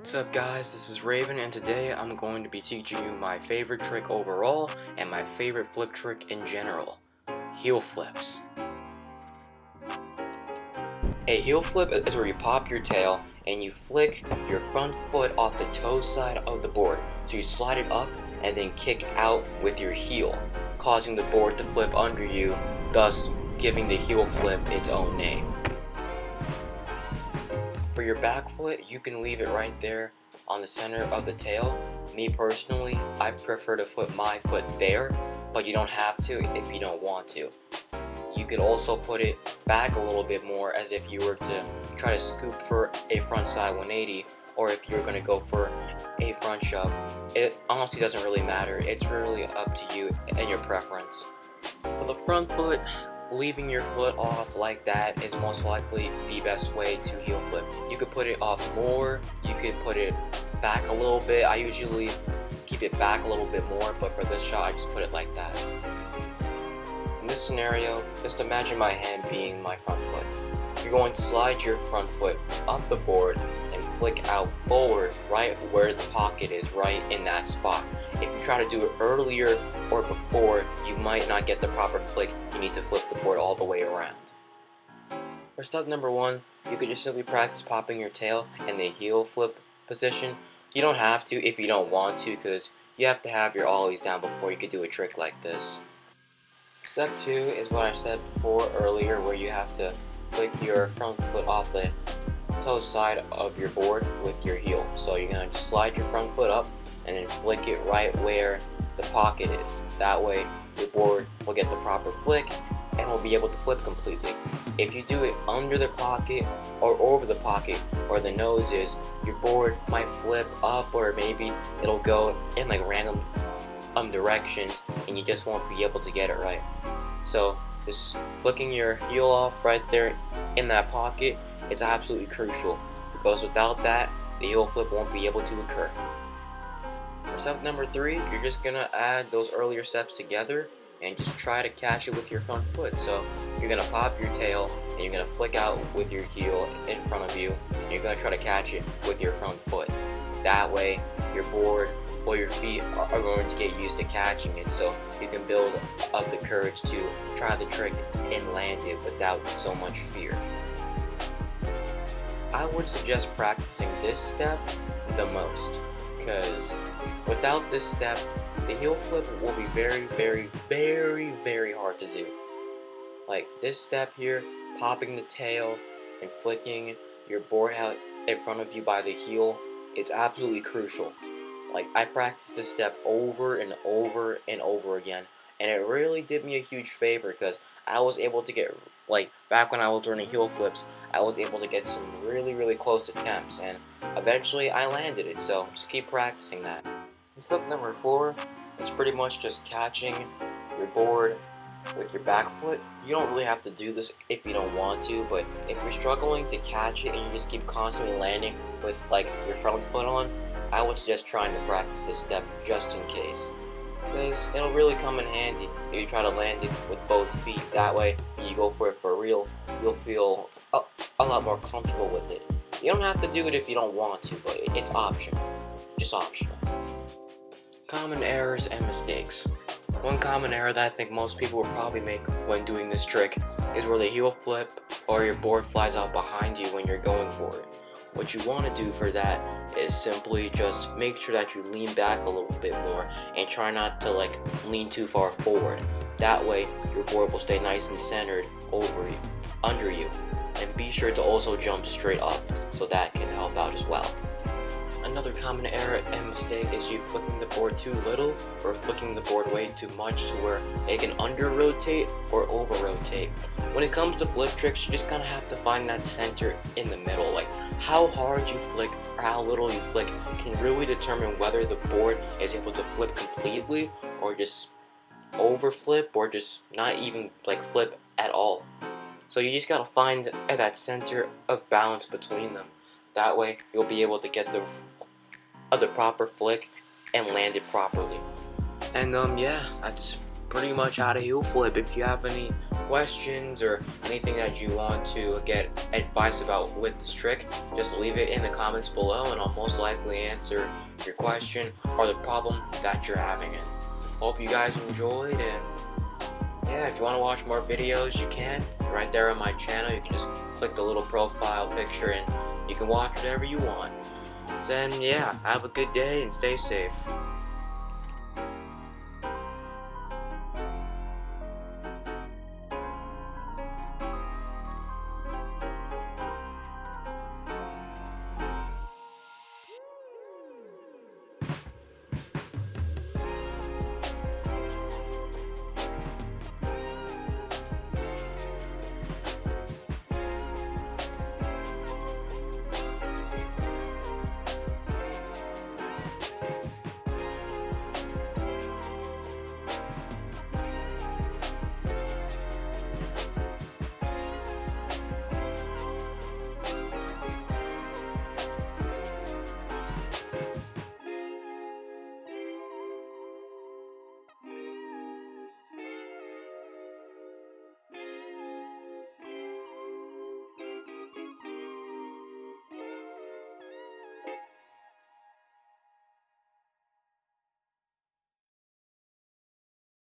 What's up guys, this is Raven and today I'm going to be teaching you my favorite trick overall and my favorite flip trick in general, heel flips. A heel flip is where you pop your tail and you flick your front foot off the toe side of the board. So you slide it up and then kick out with your heel, causing the board to flip under you, thus giving the heel flip its own name. For your back foot, you can leave it right there on the center of the tail. Me personally, I prefer to put my foot there, but you don't have to if you don't want to. You could also put it back a little bit more as if you were to try to scoop for a front side 180, or if you're going to go for a front shove. It honestly doesn't really matter. It's really up to you and your preference. For the front foot, leaving your foot off like that is most likely the best way to heel flip. You could put it off more, you could put it back a little bit. I usually keep it back a little bit more, but for this shot I just put it like that. In this scenario, just imagine my hand being my front foot. You're going to slide your front foot up the board and flick out forward right where the pocket is, right in that spot. If you try to do it earlier or before, you might not get the proper flick. You need to flip the board all the way around. For step number one, you could just simply practice popping your tail in the heel flip position. You don't have to if you don't want to, because you have to have your ollies down before you could do a trick like this. Step two is what I said before earlier, where you have to flick your front foot off the toe side of your board with your heel. So you're going to just slide your front foot up and then flick it right where the pocket is. That way your board will get the proper flick and will be able to flip completely. If you do it under the pocket or over the pocket where the nose is, your board might flip up, or maybe it'll go in like random directions and you just won't be able to get it right. So just flicking your heel off right there in that pocket is absolutely crucial, because without that, the heel flip won't be able to occur. For step number three, you're just gonna add those earlier steps together and just try to catch it with your front foot. So you're gonna pop your tail and you're gonna flick out with your heel in front of you, and you're gonna try to catch it with your front foot. That way your board or your feet are going to get used to catching it, so you can build up the courage to try the trick and land it without so much fear. I would suggest practicing this step the most, because without this step, the heel flip will be very hard to do. Like this step here, popping the tail and flicking your board out in front of you by the heel, it's absolutely crucial. Like I practiced this step over and over and over again, and it really did me a huge favor, because I was able to get, like back when I was learning heel flips, I was able to get some really close attempts, and eventually I landed it. So just keep practicing that. And step number four is pretty much just catching your board with your back foot. You don't really have to do this if you don't want to, but if you're struggling to catch it and you just keep constantly landing with like your front foot on, I would suggest trying to practice this step just in case, because it'll really come in handy if you try to land it with both feet. That way, when you go for it for real, you'll feel a lot more comfortable with it. You don't have to do it if you don't want to, but it's optional. Just optional. Common errors and mistakes. One common error that I think most people will probably make when doing this trick is where the heel flip or your board flies out behind you when you're going for it. What you want to do for that is simply just make sure that you lean back a little bit more and try not to like lean too far forward. That way your board will stay nice and centered over you, under you. And be sure to also jump straight up, so that can help out as well. Another common error and mistake is you flicking the board too little or flicking the board way too much to where it can under rotate or over rotate. When it comes to flip tricks, you just kind of have to find that center in the middle. Like how hard you flick or how little you flick can really determine whether the board is able to flip completely or just over flip, or just not even like flip at all. So you just gotta find that center of balance between them. That way you'll be able to get the proper flick and land it properly. And yeah, that's pretty much how to heel flip. If you have any questions or anything that you want to get advice about with this trick, just leave it in the comments below and I'll most likely answer your question or the problem that you're having. And hope you guys enjoyed, and yeah, if you want to watch more videos, you can. Right there on my channel, you can just click the little profile picture and you can watch whatever you want. Then yeah, have a good day and stay safe.